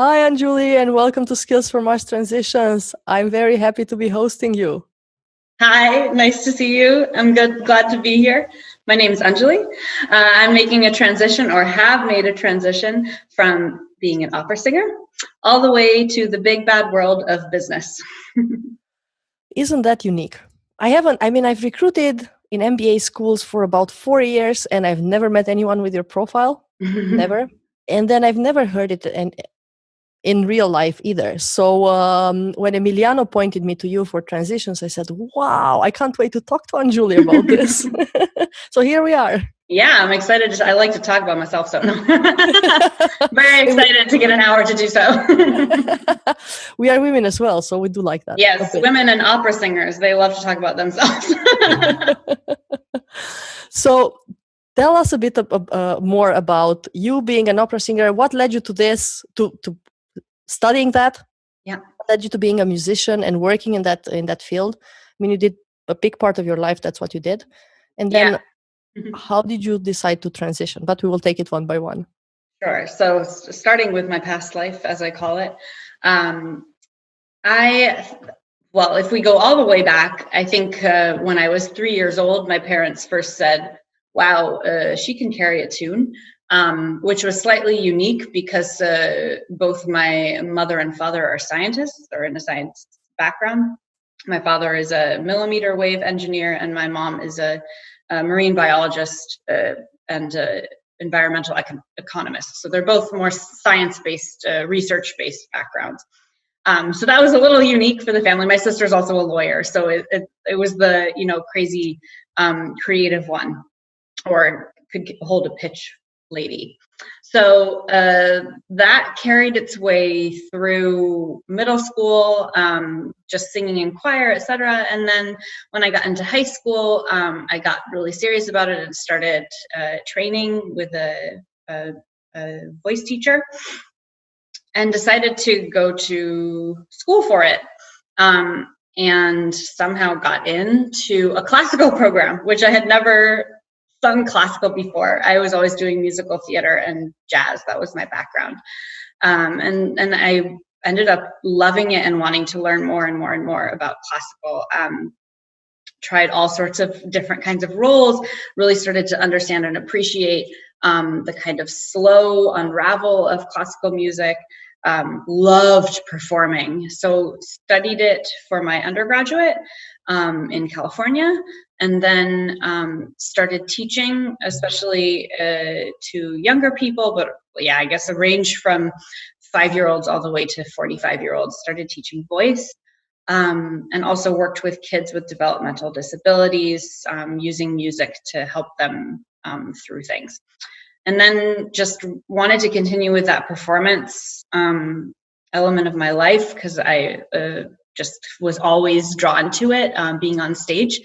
Hi, Anjuli, and welcome to Skillsformars Transitions. I'm very happy to be hosting you. Hi, nice to see you. I'm glad to be here. My name is Anjuli. I'm making a transition, or have made a transition, from being an opera singer all the way to the big bad world of business. Isn't that unique? I've recruited in MBA schools for about 4 years, and I've never met anyone with your profile. Never. And then I've never heard it in real life either. So when Emiliano pointed me to you for transitions, I said, wow, I can't wait to talk to Anjuli about this. So here we are. Yeah, I'm excited. I like to talk about myself, so no. Very excited to get an hour to do so. We are women as well, so we do like that. Yes, women and opera singers, they love to talk about themselves. So tell us a bit more about you being an opera singer. What led you to this, to studying that? Yeah. What led you to being a musician and working in that field? I mean, you did a big part of your life. That's what you did. And then how did you decide to transition? But we will take it one by one. Sure. So starting with my past life, as I call it, if we go all the way back, I think when I was 3 years old, my parents first said, wow, she can carry a tune, which was slightly unique because both my mother and father are scientists, or in a science background. My father is a millimeter wave engineer, and my mom is a marine biologist and environmental economist. So they're both more science-based, research-based backgrounds. So that was a little unique for the family. My sister's also a lawyer, so it was the crazy creative one, or could hold a pitch lady. So that carried its way through middle school, just singing in choir, etc. And then when I got into high school, I got really serious about it and started training with a voice teacher, and decided to go to school for it, and somehow got into a classical program, which I had never sung classical before. I was always doing musical theater and jazz. That was my background. And I ended up loving it and wanting to learn more and more and more about classical. Tried all sorts of different kinds of roles, really started to understand and appreciate the kind of slow unravel of classical music. Loved performing, so studied it for my undergraduate in California, and then started teaching, especially to younger people, but yeah, I guess a range from 5-year-olds all the way to 45-year-olds. Started teaching voice, and also worked with kids with developmental disabilities, using music to help them through things. And then just wanted to continue with that performance element of my life, because I just was always drawn to it, being on stage,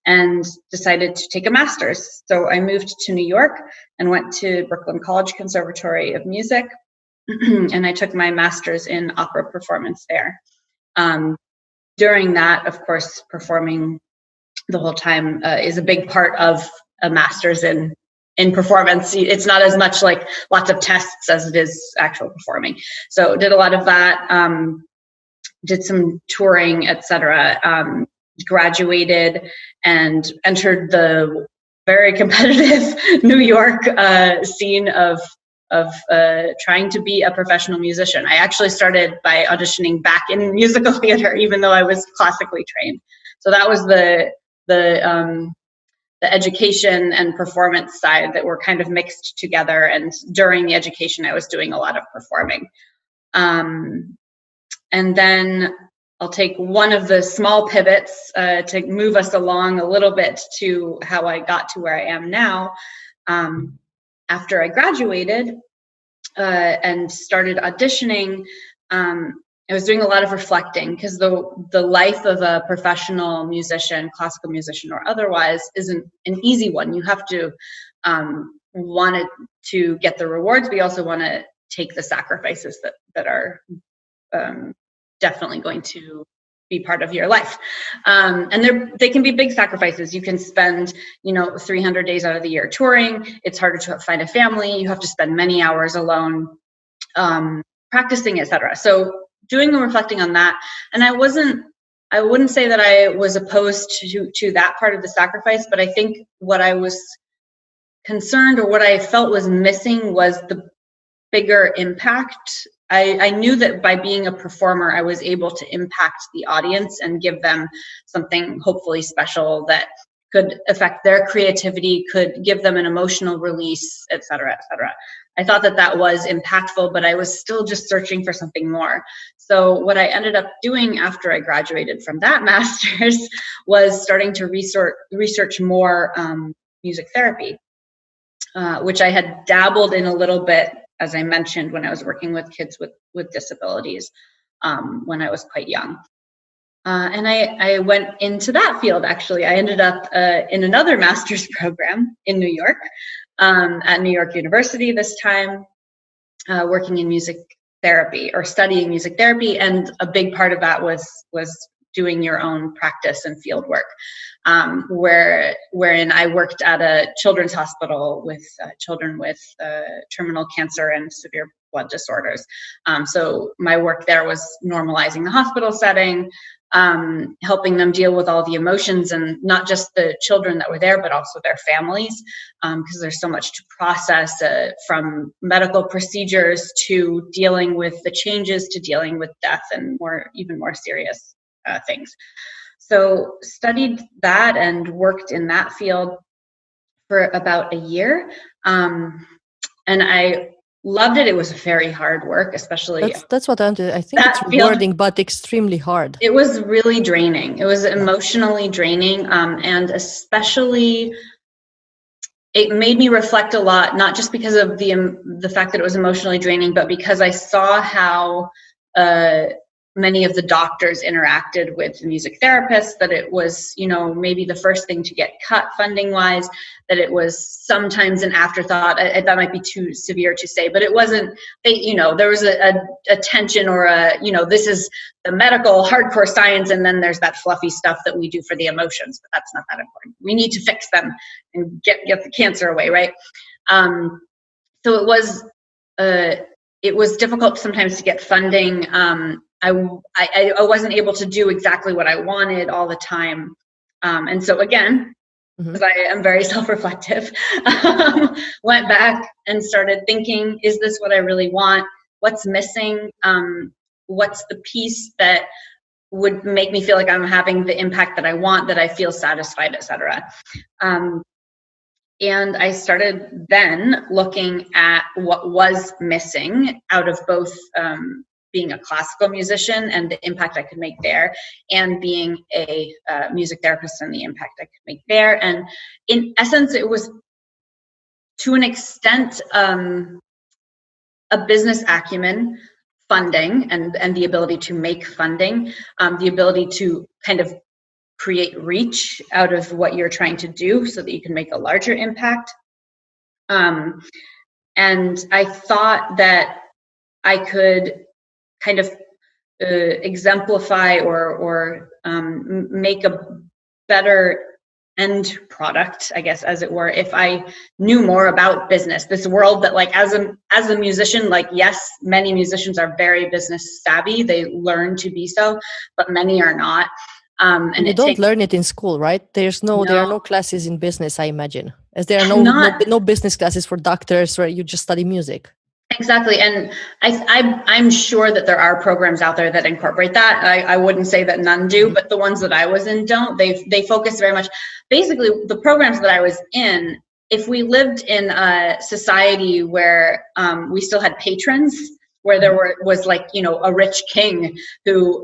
and decided to take a master's. So I moved to New York and went to Brooklyn College Conservatory of Music, and I took my master's in opera performance there. During that, of course, performing the whole time is a big part of a master's in performance. It's not as much like lots of tests as it is actual performing. So did a lot of that, did some touring, etc. Graduated and entered the very competitive New York scene of trying to be a professional musician. I actually started by auditioning back in musical theater, even though I was classically trained. So that was the education and performance side that were kind of mixed together. And during the education, I was doing a lot of performing. And then I'll take one of the small pivots to move us along a little bit to how I got to where I am now. After I graduated and started auditioning, I was doing a lot of reflecting, because the life of a professional musician, classical musician or otherwise, isn't an easy one. You have to want to get the rewards, but you also want to take the sacrifices that are definitely going to be part of your life. And they can be big sacrifices. You can spend 300 days out of the year touring. It's harder to find a family. You have to spend many hours alone. practicing, etc. So doing and reflecting on that. And I wouldn't say that I was opposed to that part of the sacrifice, but I think what I was concerned, or what I felt was missing, was the bigger impact. I knew that by being a performer, I was able to impact the audience and give them something hopefully special that could affect their creativity, could give them an emotional release, et cetera, et cetera. I thought that that was impactful, but I was still just searching for something more. So what I ended up doing after I graduated from that master's was starting to research more music therapy, which I had dabbled in a little bit, as I mentioned, when I was working with kids with disabilities when I was quite young. And I went into that field, actually. I ended up in another master's program in New York, at New York University this time, working in music therapy, or studying music therapy. And a big part of that was doing your own practice and field work, wherein I worked at a children's hospital with children with terminal cancer and severe blood disorders. So my work there was normalizing the hospital setting, helping them deal with all the emotions, and not just the children that were there, but also their families, because there's so much to process, from medical procedures to dealing with the changes to dealing with death and even more serious things. So studied that and worked in that field for about a year. And I loved it. It was very hard work, especially. That's what I think it's rewarding, but extremely hard. It was really draining. It was emotionally draining. And especially, it made me reflect a lot, not just because of the fact that it was emotionally draining, but because I saw how many of the doctors interacted with the music therapists, that it was, maybe the first thing to get cut funding wise, that it was sometimes an afterthought. That might be too severe to say, but it wasn't, there was a tension, or this is the medical hardcore science, and then there's that fluffy stuff that we do for the emotions, but that's not that important. We need to fix them and get the cancer away, right? So it was difficult sometimes to get funding. I wasn't able to do exactly what I wanted all the time. And so again, because I am very self-reflective, went back and started thinking, is this what I really want? What's missing? What's the piece that would make me feel like I'm having the impact that I want, that I feel satisfied, et cetera. And I started then looking at what was missing out of both being a classical musician and the impact I could make there, and being a music therapist and the impact I could make there. And in essence, it was, to an extent, a business acumen, funding, and the ability to make funding, the ability to kind of create reach out of what you're trying to do so that you can make a larger impact. And I thought that I could kind of exemplify or make a better end product, I guess, as it were, if I knew more about business, this world that, like, as a musician, like, yes, many musicians are very business savvy. They learn to be so, but many are not. And you don't learn it in school, right? There are no classes in business, I imagine, as there are no business classes for doctors where you just study music. Exactly. And I'm sure that there are programs out there that incorporate that. I wouldn't say that none do, but the ones that I was in don't. They focus very much. Basically, the programs that I was in, if we lived in a society where we still had patrons, where there was like, a rich king who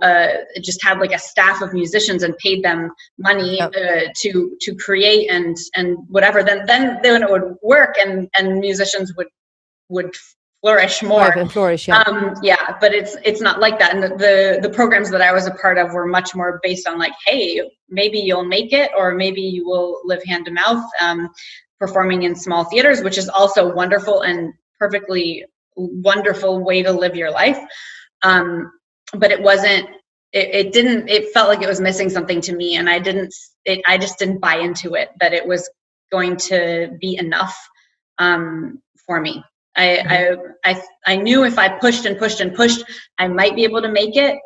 just had like a staff of musicians and paid them money to create and whatever, then it would work, and musicians would flourish more. But it's not like that. And the programs that I was a part of were much more based on like, hey, maybe you'll make it, or maybe you will live hand to mouth, performing in small theaters, which is also wonderful and perfectly wonderful way to live your life. But it wasn't, it felt like it was missing something to me, and I just didn't buy into it, that it was going to be enough for me. I knew if I pushed and pushed and pushed, I might be able to make it.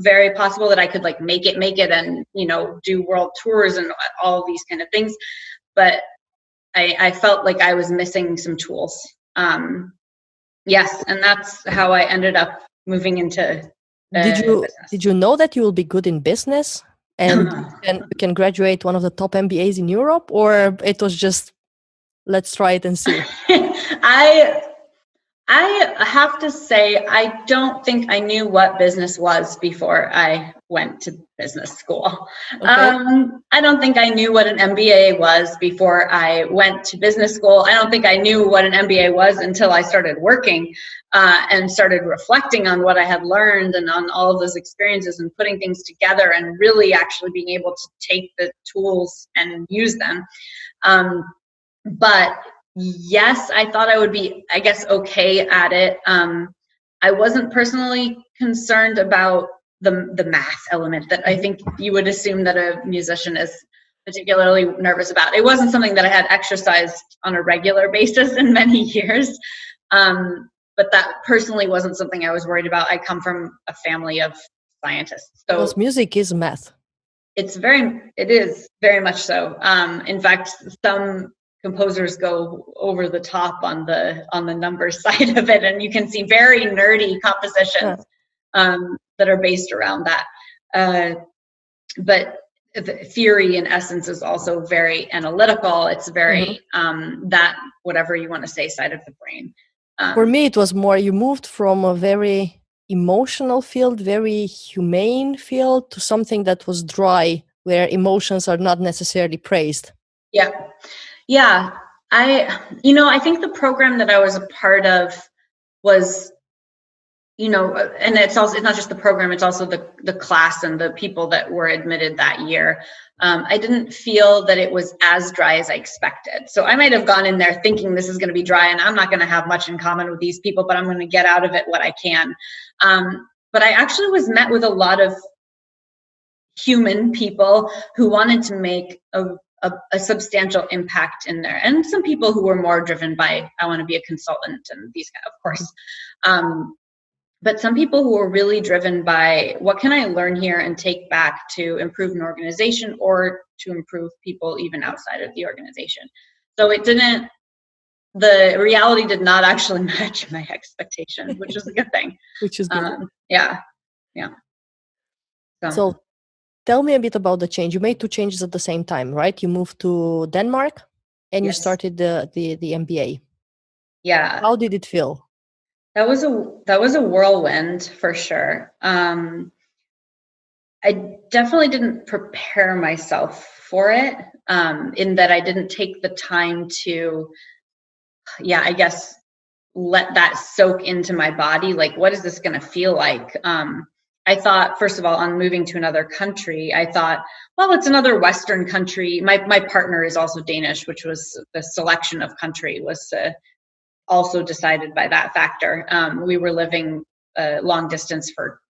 Very possible that I could like make it and, you know, do world tours and all these kind of things. But I felt like I was missing some tools. Yes, and that's how I ended up moving into business. Did you know that you will be good in business and you can graduate one of the top MBAs in Europe, or it was just let's try it and see? I have to say, I don't think I knew what business was before I went to business school. Okay. I don't think I knew what an MBA was before I went to business school. I don't think I knew what an MBA was until I started working and started reflecting on what I had learned and on all of those experiences and putting things together and really actually being able to take the tools and use them. But yes, I thought I would be, I guess, okay at it. I wasn't personally concerned about the math element that I think you would assume that a musician is particularly nervous about. It wasn't something that I had exercised on a regular basis in many years. But that personally wasn't something I was worried about. I come from a family of scientists. So because music is math. It is very much so. In fact, some composers go over the top on the numbers side of it, and you can see very nerdy compositions that are based around that. But the theory, in essence, is also very analytical. It's very that whatever you want to say side of the brain. For me, it was more you moved from a very emotional field, very humane field, to something that was dry, where emotions are not necessarily praised. Yeah. I think the program that I was a part of was, and it's not just the program, it's also the class and the people that were admitted that year. I didn't feel that it was as dry as I expected. So I might have gone in there thinking this is going to be dry and I'm not going to have much in common with these people, but I'm going to get out of it what I can. But I actually was met with a lot of human people who wanted to make a substantial impact in there, and some people who were more driven by I want to be a consultant and these kind of course. But some people who were really driven by what can I learn here and take back to improve an organization or to improve people even outside of the organization. So the reality did not actually match my expectation, which is a good thing. Which is good. Yeah. So tell me a bit about the change. You made 2 changes at the same time, right? You moved to Denmark and you started the MBA. Yeah. How did it feel? That was a whirlwind for sure. I definitely didn't prepare myself for it, in that I didn't take the time to, I guess, let that soak into my body. Like, what is this going to feel like? I thought, first of all, on moving to another country, I thought, well, it's another Western country. My partner is also Danish, which was the selection of country was also decided by that factor. We were living long distance for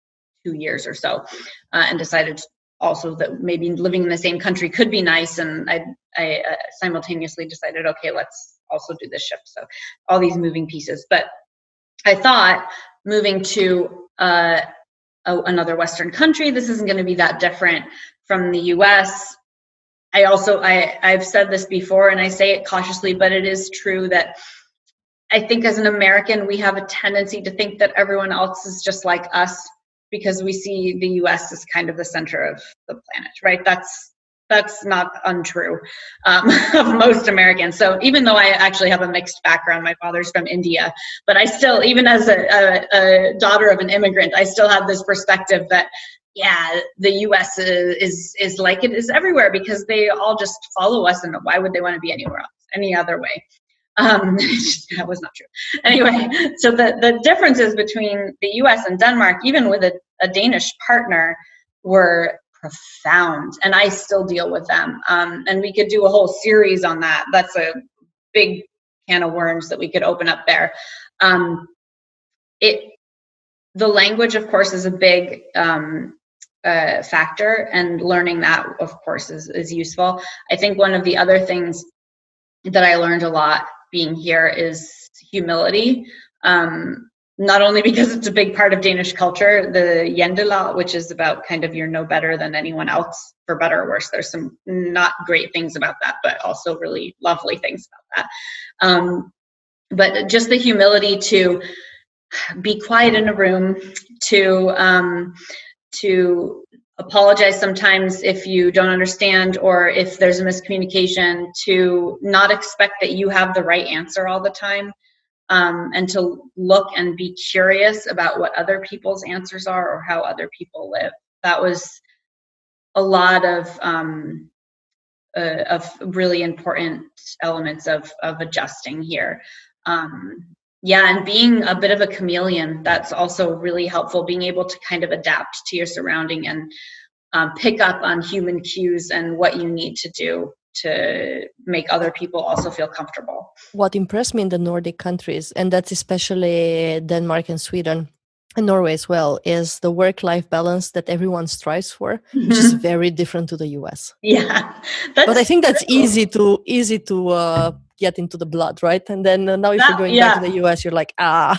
2 years or so, and decided also that maybe living in the same country could be nice. And I simultaneously decided, okay, let's also do this shift. So all these moving pieces. But I thought moving to another Western country, this isn't going to be that different from the US. I've said this before and I say it cautiously, but it is true that I think as an American, we have a tendency to think that everyone else is just like us because we see the US as kind of the center of the planet, right? That's not untrue of most Americans. So even though I actually have a mixed background, my father's from India, but I still, even as a daughter of an immigrant, I still have this perspective that, the US is like it is everywhere because they all just follow us, and why would they want to be anywhere else, any other way? That was not true. Anyway, so the differences between the US and Denmark, even with a Danish partner, were profound, and I still deal with them. And we could do a whole series on that. That's a big can of worms that we could open up there. The language, of course, is a big factor, and learning that, of course, is useful. I think one of the other things that I learned a lot being here is humility. Not only because it's a big part of Danish culture, the Jendelag, which is about kind of you're no better than anyone else, for better or worse. There's some not great things about that, but also really lovely things about that. But just the humility to be quiet in a room, to apologize sometimes if you don't understand or if there's a miscommunication, to not expect that you have the right answer all the time, and to look and be curious about what other people's answers are or how other people live. That was a lot of really important elements of adjusting here. Yeah, and being a bit of a chameleon, that's also really helpful, being able to kind of adapt to your surrounding and pick up on human cues and what you need to do to make other people also feel comfortable. What impressed me in the Nordic countries, and that's especially Denmark and Sweden and Norway as well, is the work-life balance that everyone strives for, which is very different to the US. Yeah, but I think that's easy to get into the blood, right? And then now if you're going back to the US, you're like, I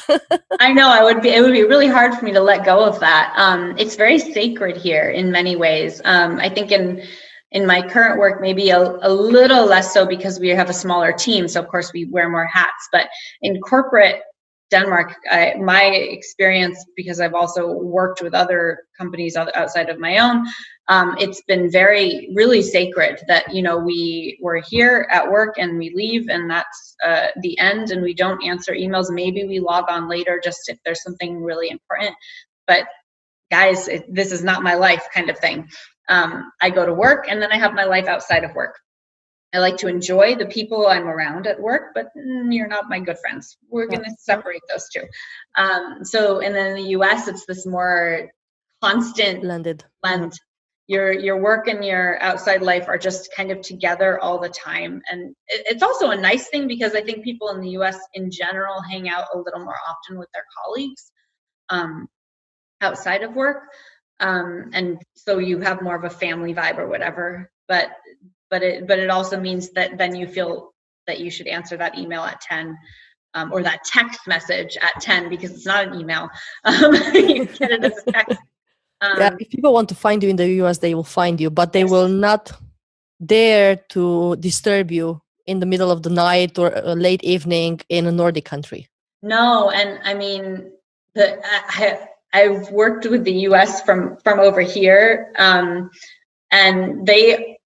know, it would be really hard for me to let go of that. It's very sacred here in many ways. I think in my current work, maybe a little less so because we have a smaller team. So of course we wear more hats, but in corporate Denmark, my experience, because I've also worked with other companies outside of my own, it's been really sacred that, we're here at work and we leave and that's the end, and we don't answer emails. Maybe we log on later just if there's something really important, but guys, this is not my life kind of thing. I go to work and then I have my life outside of work. I like to enjoy the people I'm around at work, but you're not my good friends. We're going to separate those two. So, and then in the US, it's this more constant blend. Your work and your outside life are just kind of together all the time. And it's also a nice thing because I think people in the US in general hang out a little more often with their colleagues outside of work. And so you have more of a family vibe or whatever, but it also means that then you feel that you should answer that email at 10, or that text message at 10, because it's not an email. You get it as a text. Yeah, if people want to find you in the US, they will find you, but they will not dare to disturb you in the middle of the night or a late evening in a Nordic country. No, and I mean, I've worked with the US from over here, and they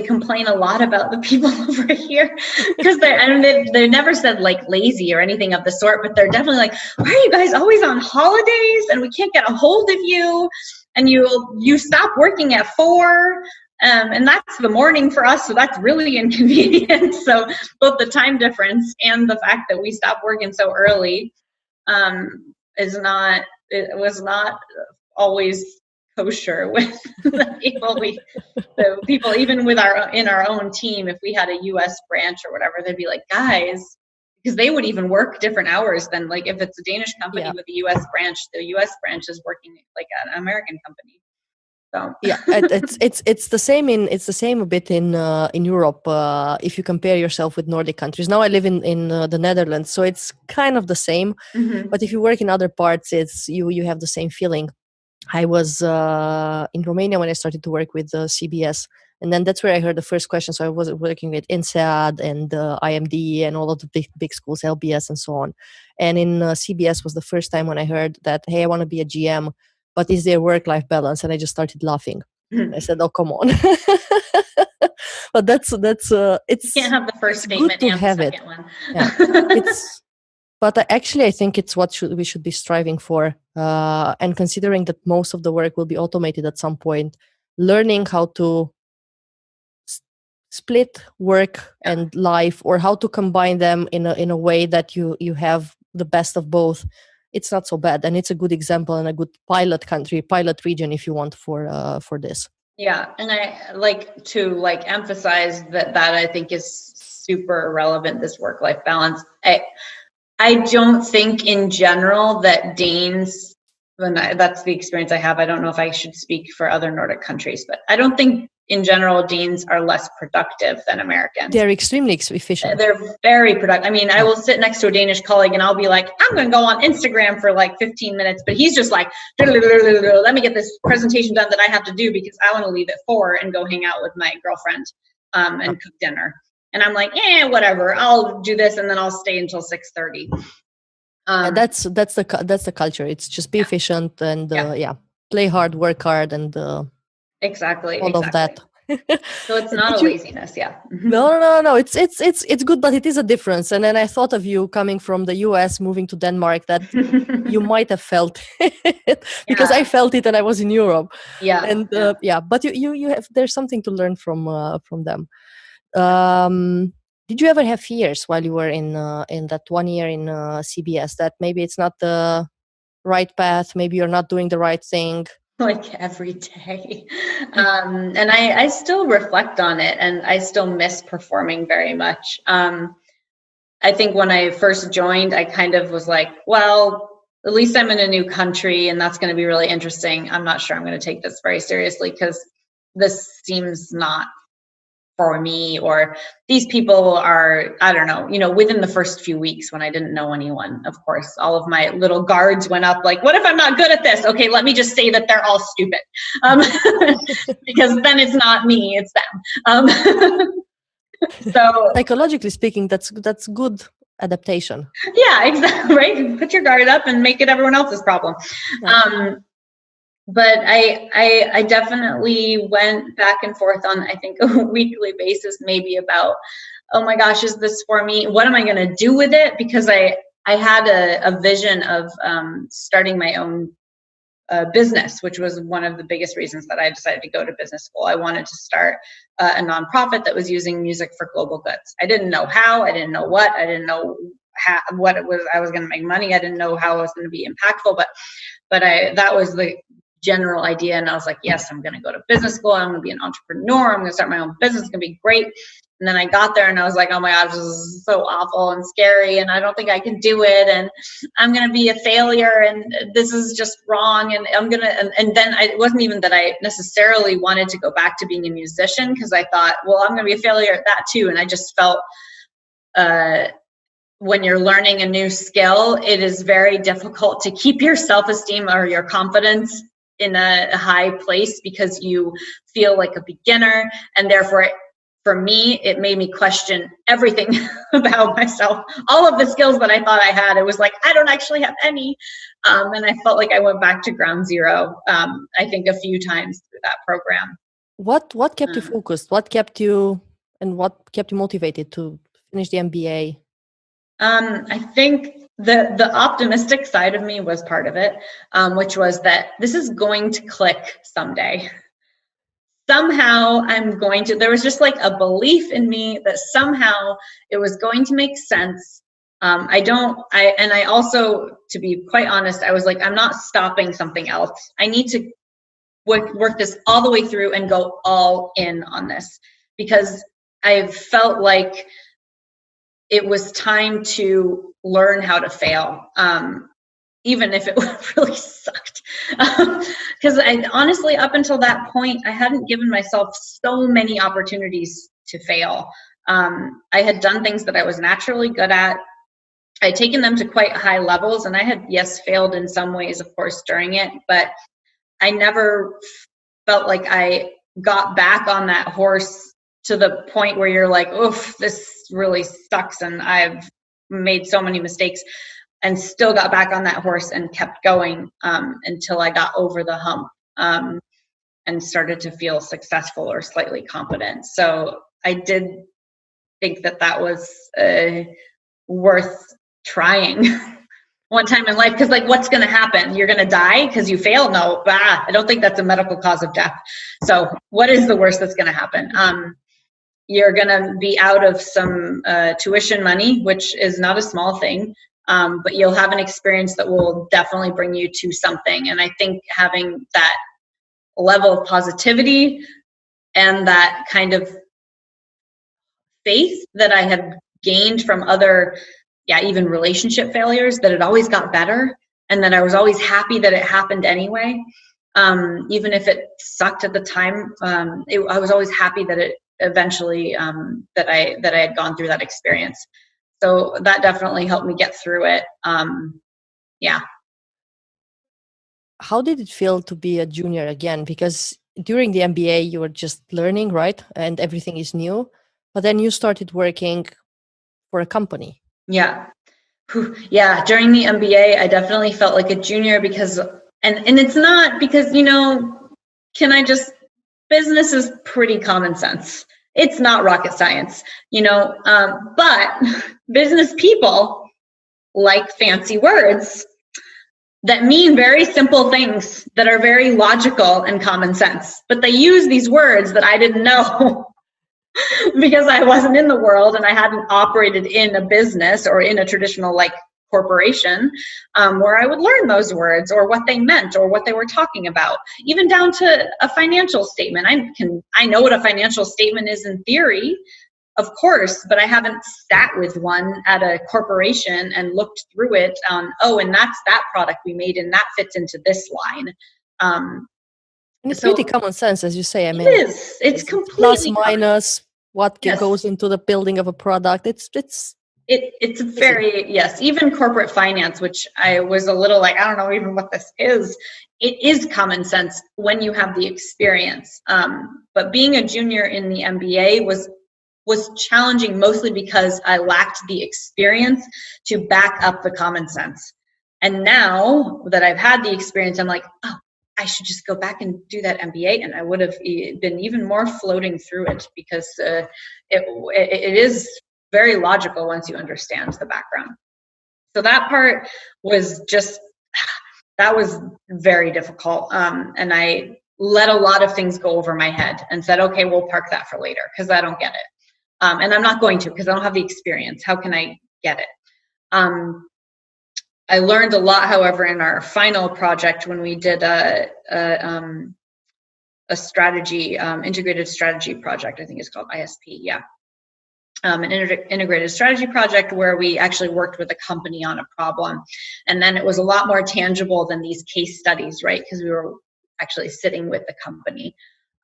complain a lot about the people over here because they never said like lazy or anything of the sort, but they're definitely like, why are you guys always on holidays and we can't get a hold of you, and you stop working at 4, and that's the morning for us, so that's really inconvenient. So both the time difference and the fact that we stop working so early was not always kosher with the people even in our own team. If we had a US branch or whatever, they'd be like, guys, because they would even work different hours than, like, if it's a Danish company with a US branch, the US branch is working like an American company. So yeah, it's the same a bit in Europe. If you compare yourself with Nordic countries, now I live in the Netherlands, so it's kind of the same. But if you work in other parts, it's you have the same feeling. I was in Romania when I started to work with CBS, and then that's where I heard the first question. So I was working with INSEAD and IMD and all of the big schools, LBS and so on. And in CBS was the first time when I heard that, hey, I want to be a GM, but is there work-life balance? And I just started laughing. I said, oh, come on. But that's it's you can't have the first statement and the second one. Yeah. But actually, I think it's what we should be striving for. And considering that most of the work will be automated at some point, learning how to split work and life, or how to combine them in a way that you have the best of both, it's not so bad. And it's a good example and a good pilot region, if you want, for this. Yeah, and I like to emphasize that I think is super relevant, this work-life balance. I don't think in general that Danes, and that's the experience I have. I don't know if I should speak for other Nordic countries, but I don't think in general, Danes are less productive than Americans. They're extremely efficient. They're very productive. I mean, I will sit next to a Danish colleague and I'll be like, I'm going to go on Instagram for like 15 minutes, but he's just like, let me get this presentation done that I have to do because I want to leave at 4 and go hang out with my girlfriend and cook dinner. And I'm like, whatever, I'll do this and then I'll stay until 6:30. That's the culture. It's just be efficient and play hard, work hard, and exactly all of that. So it's not a laziness. No. It's good, but it is a difference. And then I thought of you coming from the US, moving to Denmark, that you might have felt it because I felt it and I was in Europe. But you have, there's something to learn from them. Did you ever have fears while you were in that 1 year in CBS that maybe it's not the right path, maybe you're not doing the right thing? Like every day. And I still reflect on it and I still miss performing very much. I think when I first joined, I kind of was like, well, at least I'm in a new country and that's going to be really interesting. I'm not sure I'm going to take this very seriously because this seems not for me, or these people are, I don't know, within the first few weeks when I didn't know anyone, of course, all of my little guards went up like, what if I'm not good at this? Okay, let me just say that they're all stupid. Because then it's not me, it's them. So psychologically speaking, that's good adaptation. Yeah, exactly. Right. Put your guard up and make it everyone else's problem. Yeah. But I definitely went back and forth on, I think, a weekly basis, maybe about, oh my gosh, is this for me? What am I going to do with it? Because I had a vision of starting my own business, which was one of the biggest reasons that I decided to go to business school. I wanted to start a nonprofit that was using music for global goods. I didn't know how, I didn't know what, I didn't know what it was I was going to make money. I didn't know how I was going to be impactful, but that was the general idea. And I was like, yes, I'm going to go to business school. I'm going to be an entrepreneur. I'm going to start my own business. It's going to be great. And then I got there and I was like, oh my gosh, this is so awful and scary. And I don't think I can do it. And I'm going to be a failure. And this is just wrong. And I'm going to, and then it wasn't even that I necessarily wanted to go back to being a musician, because I thought, well, I'm going to be a failure at that too. And I just felt, when you're learning a new skill, it is very difficult to keep your self-esteem or your confidence in a high place because you feel like a beginner. And therefore, for me, it made me question everything about myself. All of the skills that I thought I had, it was like, I don't actually have any. And I felt like I went back to ground zero, I think a few times through that program. What kept you focused? What kept you motivated to finish the MBA? I think the optimistic side of me was part of it, which was that this is going to click someday. Somehow there was just like a belief in me that somehow it was going to make sense. I also, to be quite honest, I was like, I'm not stopping something else. I need to work this all the way through and go all in on this, because I felt like it was time to learn how to fail, even if it really sucked. Because honestly, up until that point, I hadn't given myself so many opportunities to fail. I had done things that I was naturally good at. I had taken them to quite high levels, and I had, yes, failed in some ways, of course, during it, but I never felt like I got back on that horse to the point where you're like, oof, this really sucks and I've made so many mistakes, and still got back on that horse and kept going until I got over the hump and started to feel successful or slightly competent. So I did think that was worth trying one time in life, because like, what's going to happen? You're going to die because you fail? No, I don't think that's a medical cause of death. So what is the worst that's going to happen? You're going to be out of some tuition money, which is not a small thing, but you'll have an experience that will definitely bring you to something. And I think having that level of positivity and that kind of faith that I had gained from other, even relationship failures, that it always got better and that I was always happy that it happened anyway. Even if it sucked at the time, I was always happy that it eventually, that I had gone through that experience. So that definitely helped me get through it. Yeah. How did it feel to be a junior again? Because during the MBA, you were just learning, right? And everything is new. But then you started working for a company. Yeah. Yeah. During the MBA, I definitely felt like a junior because, and it's not because, business is pretty common sense. It's not rocket science, but business people like fancy words that mean very simple things that are very logical and common sense. But they use these words that I didn't know because I wasn't in the world and I hadn't operated in a business or in a traditional corporation, where I would learn those words or what they meant or what they were talking about, even down to a financial statement. I know what a financial statement is in theory, of course, but I haven't sat with one at a corporation and looked through it on, and that's that product we made and that fits into this line. And it's pretty common sense, as you say. I mean, it's completely plus minus what Yes. goes into the building of a product. It's very, yes, even corporate finance, which I was a little I don't know even what this is. It is common sense when you have the experience. But being a junior in the MBA was challenging, mostly because I lacked the experience to back up the common sense. And now that I've had the experience, I'm like, oh, I should just go back and do that MBA, and I would have been even more floating through it because it is very logical once you understand the background. So that part was that was very difficult. And I let a lot of things go over my head and said, okay, we'll park that for later because I don't get it. And I'm not going to because I don't have the experience. How can I get it? I learned a lot, however, in our final project when we did a strategy, integrated strategy project. I think it's called ISP. Yeah. An integrated strategy project where we actually worked with a company on a problem. And then it was a lot more tangible than these case studies, right? Because we were actually sitting with the company.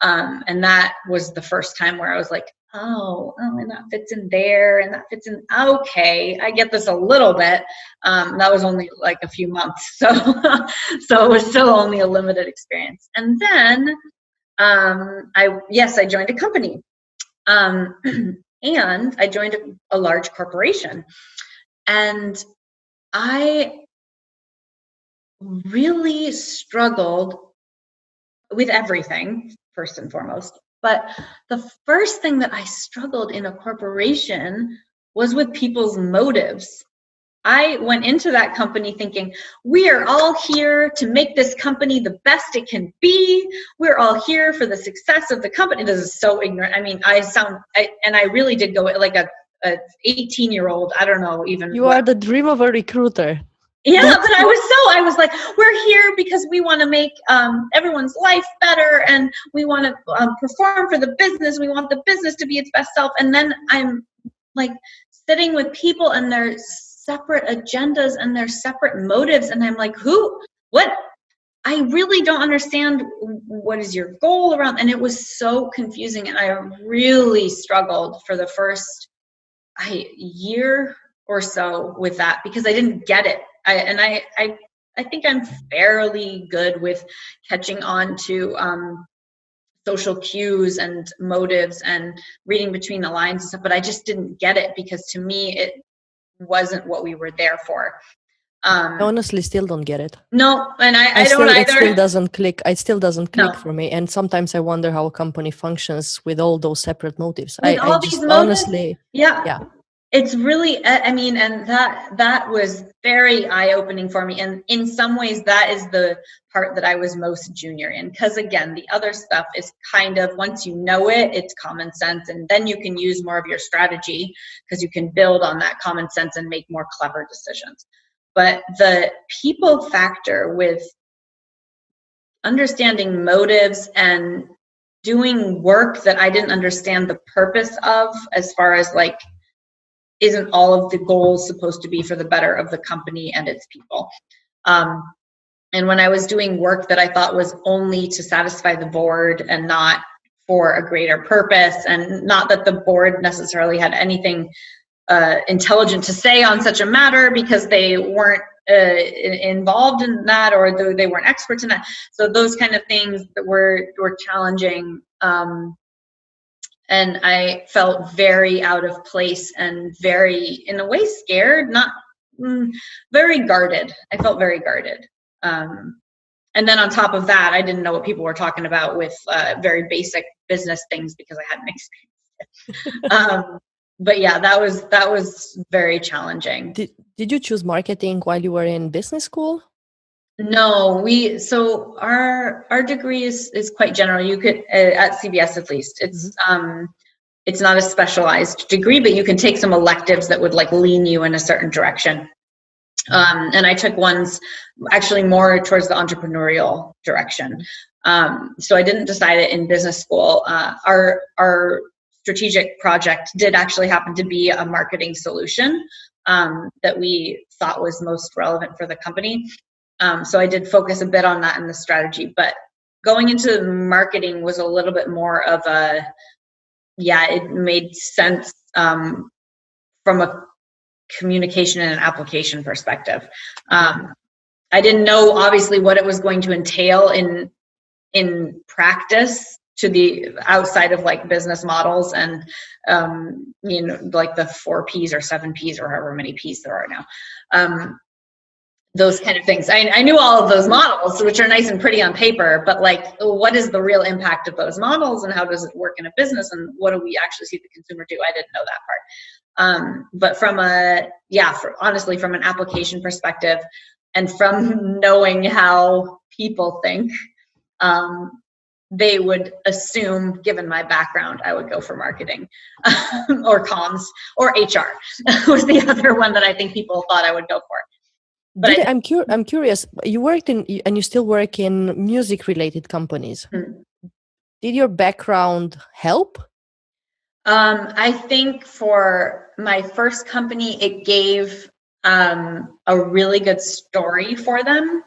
And that was the first time where I was like, oh, and that fits in there, and that fits in, okay, I get this a little bit. That was only like a few months. So, so it was still only a limited experience. And then, I joined a company. And I joined a large corporation, and I really struggled with everything, first and foremost. But the first thing that I struggled in a corporation was with people's motives. I went into that company thinking, we are all here to make this company the best it can be. We're all here for the success of the company. This is so ignorant. I mean, I really did go like a 18-year-old. I don't know even. You are the dream of a recruiter. Yeah, but I was like, we're here because we want to make everyone's life better, and we want to perform for the business. We want the business to be its best self. And then I'm like sitting with people and their separate agendas and their separate motives, and I'm like, what? I really don't understand what is your goal around. And it was so confusing, and I really struggled for the first year or so with that because I didn't get it. I think I'm fairly good with catching on to social cues and motives and reading between the lines and stuff, but I just didn't get it because to me it wasn't what we were there for. I honestly still don't get it. No, and I don't either. It still doesn't click. It still doesn't click for me. And sometimes I wonder how a company functions with all those separate motives. With all these motives? Honestly, yeah. It's really, I mean, and that was very eye-opening for me. And in some ways, that is the part that I was most junior in. Because again, the other stuff is kind of, once you know it, it's common sense. And then you can use more of your strategy because you can build on that common sense and make more clever decisions. But the people factor with understanding motives and doing work that I didn't understand the purpose of, as far as like, isn't all of the goals supposed to be for the better of the company and its people? And And when I was doing work that I thought was only to satisfy the board and not for a greater purpose, and not that the board necessarily had anything intelligent to say on such a matter because they weren't involved in that, or they weren't experts in that. So those kind of things that were challenging. And I felt very out of place and very, in a way, scared, not very guarded. I felt very guarded. And then on top of that, I didn't know what people were talking about with very basic business things because I hadn't experienced it. But yeah, that was very challenging. Did you choose marketing while you were in business school? No, so our degree is quite general. You could at CBS at least. It's not a specialized degree, but you can take some electives that would like lean you in a certain direction. And I took ones actually more towards the entrepreneurial direction. So I didn't decide it in business school. Our strategic project did actually happen to be a marketing solution that we thought was most relevant for the company. So I did focus a bit on that in the strategy, but going into marketing was a little bit more of it made sense from a communication and an application perspective. I didn't know obviously what it was going to entail in practice to the outside of like business models and like the 4 P's or 7 P's or however many P's there are now. Those kind of things. I knew all of those models, which are nice and pretty on paper, but like, what is the real impact of those models and how does it work in a business and what do we actually see the consumer do? I didn't know that part. But honestly, from an application perspective and from knowing how people think, they would assume, given my background, I would go for marketing or comms or HR was the other one that I think people thought I would go for. But I'm curious. You worked and you still work in music-related companies. Mm-hmm. Did your background help? I think for my first company, it gave a really good story for them.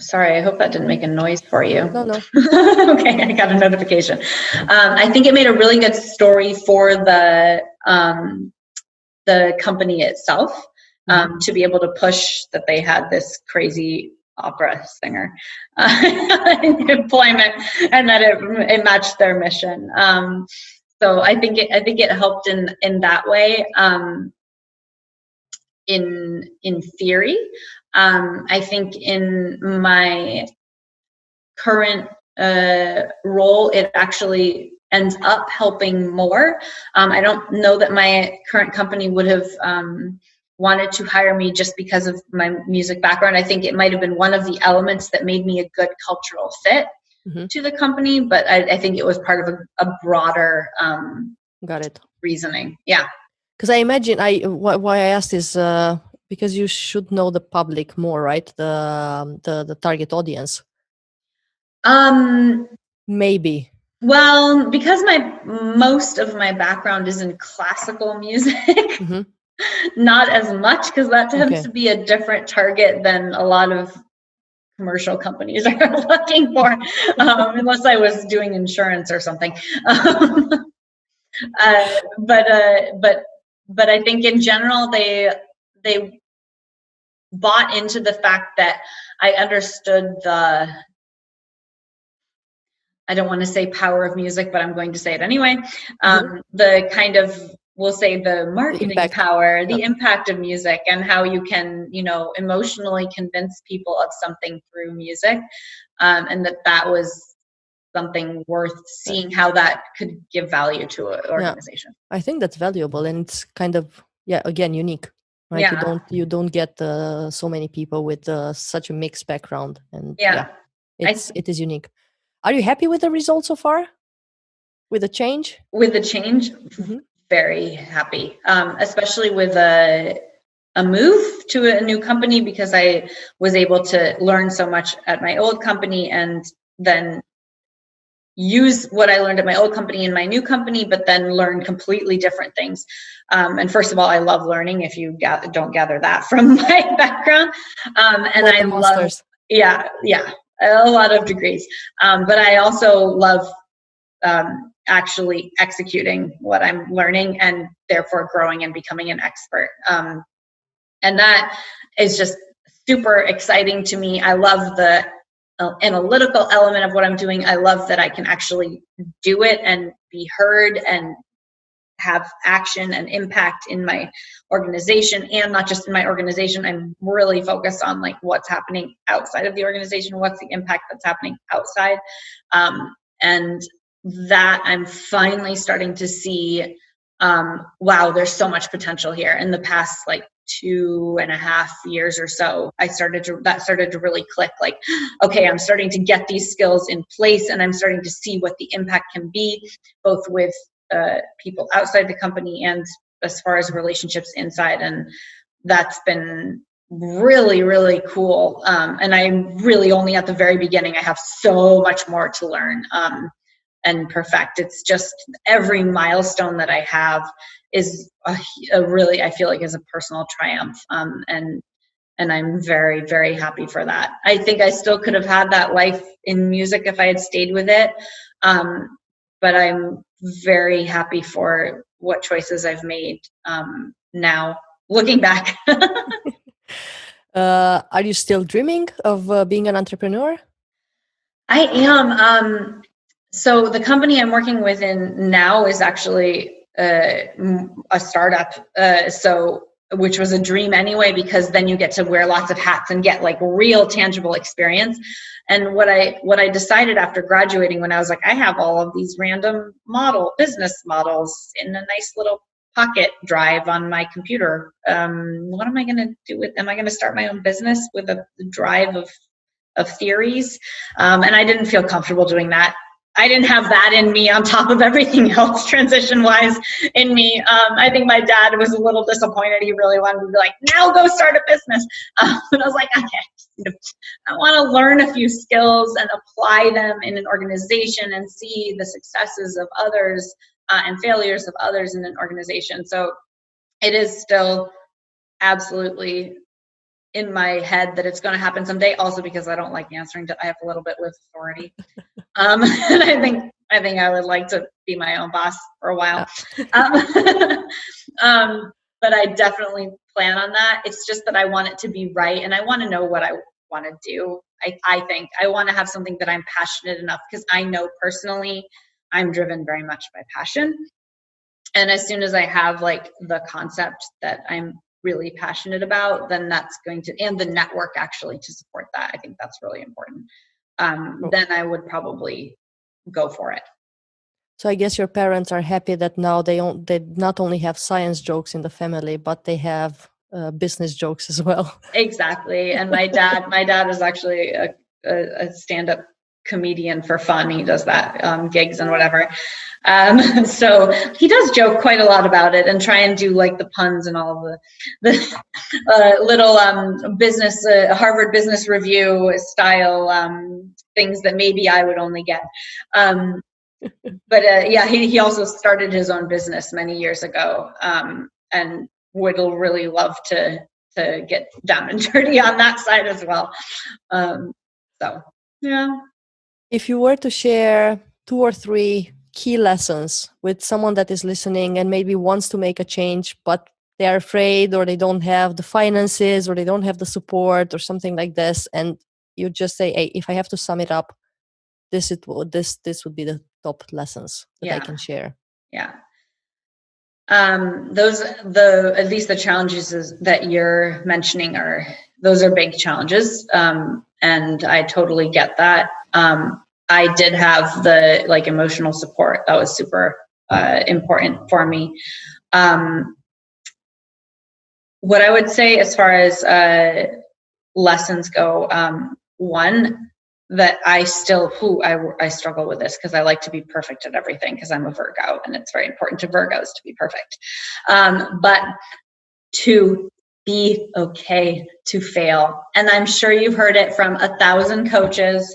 Sorry, I hope that didn't make a noise for you. No. Okay, I got a notification. I think it made a really good story for the company itself. To be able to push that they had this crazy opera singer in employment and that it matched their mission. So I think it helped in that way. In theory, I think in my current role, it actually ends up helping more. I don't know that my current company would have wanted to hire me just because of my music background. I think it might have been one of the elements that made me a good cultural fit to the company, but I think it was part of a broader got it reasoning. Yeah. Because I imagine why I asked is because you should know the public more, right? The target audience. Maybe. Well, because most of my background is in classical music, not as much, because that tends to be a different target than a lot of commercial companies are looking for, unless I was doing insurance or something. But I think in general they bought into the fact that I understood I don't want to say power of music, but I'm going to say it anyway. The kind of, we'll say the marketing power, the impact of music and how you can, emotionally convince people of something through music. And that was something worth seeing how that could give value to an organization. Yeah. I think that's valuable and it's kind of, again, unique. Right? Yeah. You don't get so many people with such a mixed background. And it is unique. Are you happy with the results so far? With the change? With the change, very happy. Especially with a move to a new company, because I was able to learn so much at my old company and then use what I learned at my old company in my new company, but then learn completely different things. And first of all, I love learning, if you don't gather that from my background. And I love, yeah, a lot of degrees. But I also love actually executing what I'm learning and therefore growing and becoming an expert. And that is just super exciting to me. I love the analytical element of what I'm doing. I love that I can actually do it and be heard and have action and impact in my organization, and not just in my organization. I'm really focused on like what's happening outside of the organization, what's the impact that's happening outside. And that I'm finally starting to see, wow, there's so much potential here. In the past like 2.5 years or so, that started to really click, like, okay, I'm starting to get these skills in place, and I'm starting to see what the impact can be, both with people outside the company and as far as relationships inside. And that's been really, really cool. And I'm really only at the very beginning. I have so much more to learn and perfect. It's just every milestone that I have is a really, I feel like, is a personal triumph. And I'm very, very happy for that. I think I still could have had that life in music if I had stayed with it. But I'm very happy for what choices I've made now, looking back. Are you still dreaming of being an entrepreneur? I am. So the company I'm working with in now is actually a startup. Which was a dream anyway, because then you get to wear lots of hats and get like real tangible experience. And what I decided after graduating, when I was like, I have all of these random business models in a nice little pocket drive on my computer. What am I going to do with? Am I going to start my own business with a drive of theories? And I didn't feel comfortable doing that. I didn't have that in me on top of everything else transition-wise in me. I think my dad was a little disappointed. He really wanted to be like, now go start a business. And I was like, okay, I want to learn a few skills and apply them in an organization and see the successes of others and failures of others in an organization. So it is still absolutely in my head that it's going to happen someday, also because I don't like answering I have a little bit with authority. And I think I would like to be my own boss for a while. But I definitely plan on that. It's just that I want it to be right, and I want to know what I want to do. I think I want to have something that I'm passionate enough, because I know personally I'm driven very much by passion. And as soon as I have like the concept that I'm really passionate about, then that's going to, and the network actually to support that, I think that's really important. Then I would probably go for it. So I guess your parents are happy that now they not only have science jokes in the family, but they have business jokes as well. Exactly. And my dad is actually a stand-up comedian for fun. He does that, gigs and whatever. So he does joke quite a lot about it and try and do like the puns and all of the little business, Harvard Business Review style things that maybe I would only get. But yeah, he also started his own business many years ago, and would really love to get down and dirty on that side as well. So yeah. If you were to share 2 or 3 key lessons with someone that is listening and maybe wants to make a change, but they are afraid, or they don't have the finances, or they don't have the support, or something like this, and you just say, hey, if I have to sum it up, this would be the top lessons that I can share. Yeah. At least the challenges that you're mentioning those are big challenges. And I totally get that. I did have the like emotional support. That was super important for me. What I would say as far as lessons go, one, that I still, I struggle with this because I like to be perfect at everything because I'm a Virgo, and it's very important to Virgos to be perfect. But to be okay to fail. And I'm sure you've heard it from 1,000 coaches,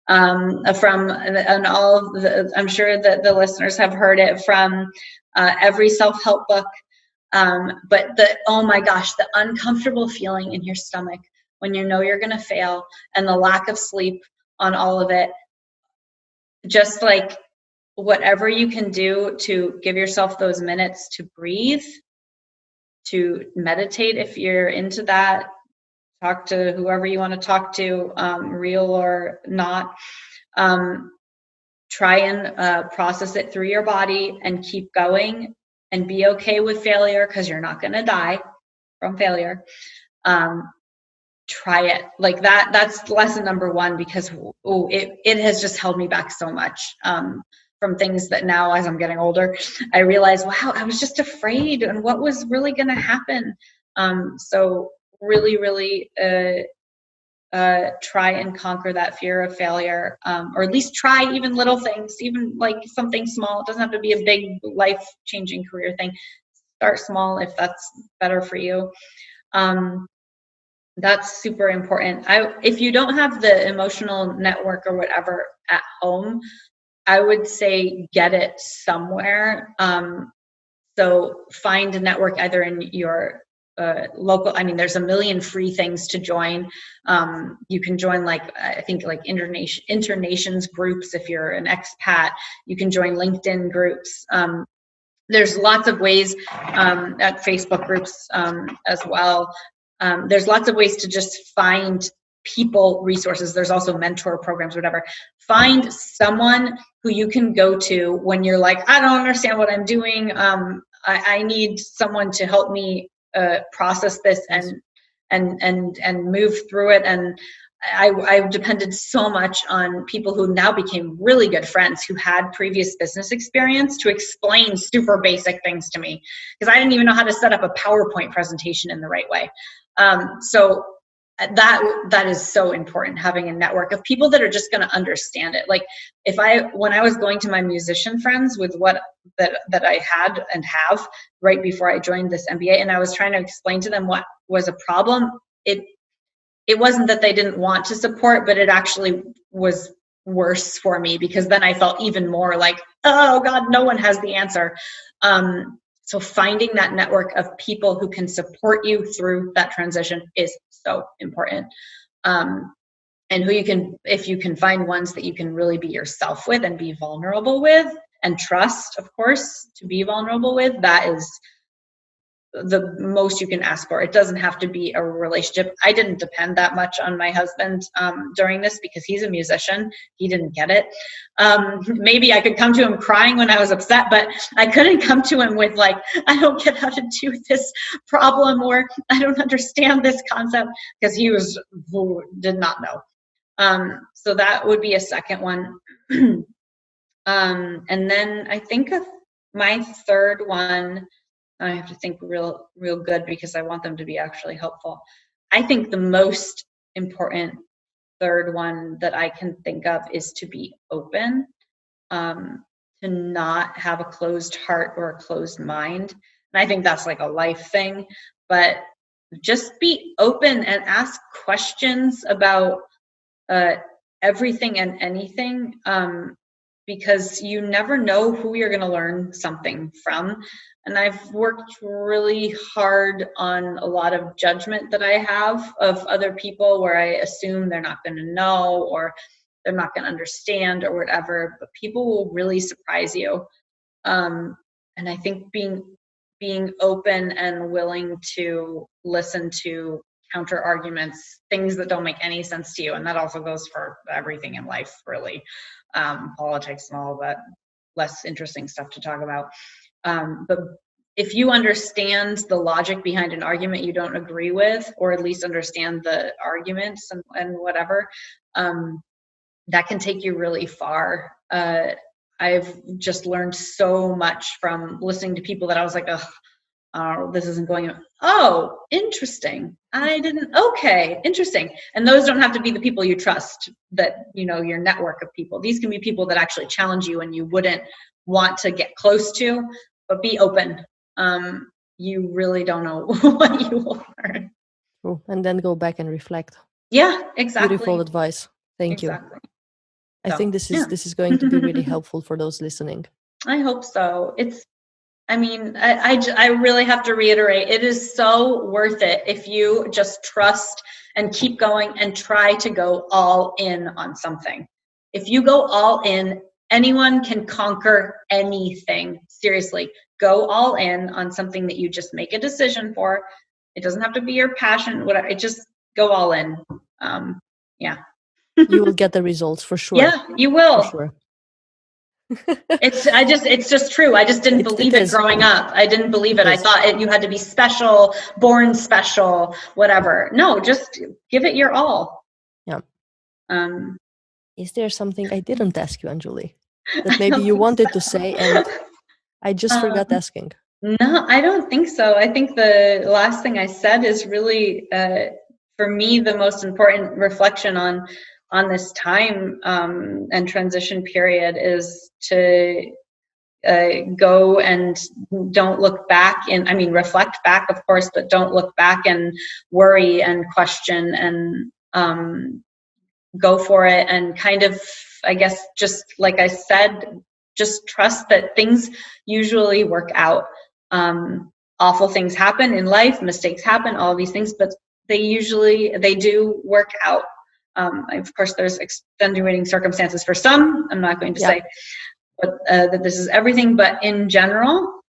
from, and all the, I'm sure that the listeners have heard it from every self-help book. But oh my gosh, the uncomfortable feeling in your stomach when you know you're going to fail, and the lack of sleep on all of it, just like whatever you can do to give yourself those minutes to breathe, to meditate if you're into that, talk to whoever you want to talk to, real or not. Try and process it through your body and keep going, and be okay with failure, because you're not going to die from failure. Try it like that. That's lesson number one, because it has just held me back so much from things that now, as I'm getting older, I realize, wow, I was just afraid, and what was really going to happen. So really try and conquer that fear of failure, or at least try even little things, even like something small. It doesn't have to be a big life-changing career thing. Start small if that's better for you. That's super important. If you don't have the emotional network or whatever at home, I would say get it somewhere. So find a network either in your local. I mean, there's a million free things to join. You can join, like, I think, like internations groups if you're an expat. You can join LinkedIn groups. There's lots of ways, at Facebook groups as well. There's lots of ways to just find people, resources. There's also mentor programs, whatever. Find someone who you can go to when you're like, I don't understand what I'm doing. I need someone to help me process this and move through it. And I've depended so much on people who now became really good friends who had previous business experience to explain super basic things to me, because I didn't even know how to set up a PowerPoint presentation in the right way. So that is so important, having a network of people that are just going to understand it. Like when I was going to my musician friends with what that I had and have right before I joined this MBA, and I was trying to explain to them what was a problem, it wasn't that they didn't want to support, but it actually was worse for me, because then I felt even more like, oh God, no one has the answer. So finding that network of people who can support you through that transition is so important. And who you can, if you can find ones that you can really be yourself with and be vulnerable with, and trust, of course, to be vulnerable with, that is the most you can ask for. It doesn't have to be a relationship. I didn't depend that much on my husband during this, because he's a musician. He didn't get it. Maybe I could come to him crying when I was upset, but I couldn't come to him with like, I don't get how to do this problem, or I don't understand this concept, because he did not know. So that would be a second one. And then I think of my third one, I have to think real good, because I want them to be actually helpful. I think the most important third one that I can think of is to be open, to not have a closed heart or a closed mind. And I think that's like a life thing, but just be open and ask questions about everything and anything, because you never know who you're going to learn something from. And I've worked really hard on a lot of judgment that I have of other people, where I assume they're not going to know, or they're not going to understand, or whatever. But people will really surprise you. And I think being open and willing to listen to counter arguments, things that don't make any sense to you, and that also goes for everything in life, really, politics and all that less interesting stuff to talk about. But if you understand the logic behind an argument you don't agree with, or at least understand the arguments and whatever, that can take you really far. I've just learned so much from listening to people that I was like, oh, this isn't going on. Oh, interesting. Okay, interesting. And those don't have to be the people you trust, that, your network of people. These can be people that actually challenge you and you wouldn't want to get close to, but be open. You really don't know what you will learn. True. And then go back and reflect. Yeah, exactly. Beautiful advice. Thank you. I think this is going to be really helpful for those listening. I hope so. I really have to reiterate, it is so worth it if you just trust and keep going and try to go all in on something. If you go all in, anyone can conquer anything. Seriously, go all in on something that you just make a decision for. It doesn't have to be your passion, whatever. It just go all in. You will get the results for sure. Yeah, you will. For sure. It's just true. I just didn't believe it growing up. I didn't believe it. I thought you had to be special, born special, whatever. No, just give it your all. Yeah. Is there something I didn't ask you, Anjuli, that maybe you wanted to say and I just forgot asking? No, I don't think so. I think the last thing I said is really, for me, the most important reflection on this time and transition period is to go and don't look back and reflect back, of course, but don't look back and worry and question and go for it and kind of, I guess, just like I said, just trust that things usually work out. Awful things happen in life, mistakes happen, all these things, but they do work out. Of course, there's extenuating circumstances for some. I'm not going to say that this is everything, but in general,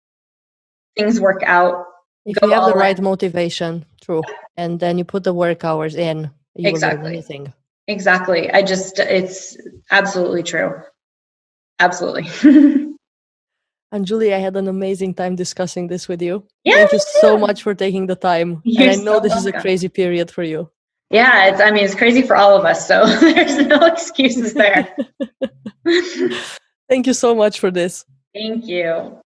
things work out. If you have the right motivation, true, and then you put the work hours in, you will learn anything. Exactly. It's absolutely true. Absolutely. Anjuli, I had an amazing time discussing this with you. Yeah, thank you so much for taking the time. You're and I know so this welcome. is a crazy period for you. Yeah, it's crazy for all of us, so there's no excuses there. Thank you so much for this. Thank you.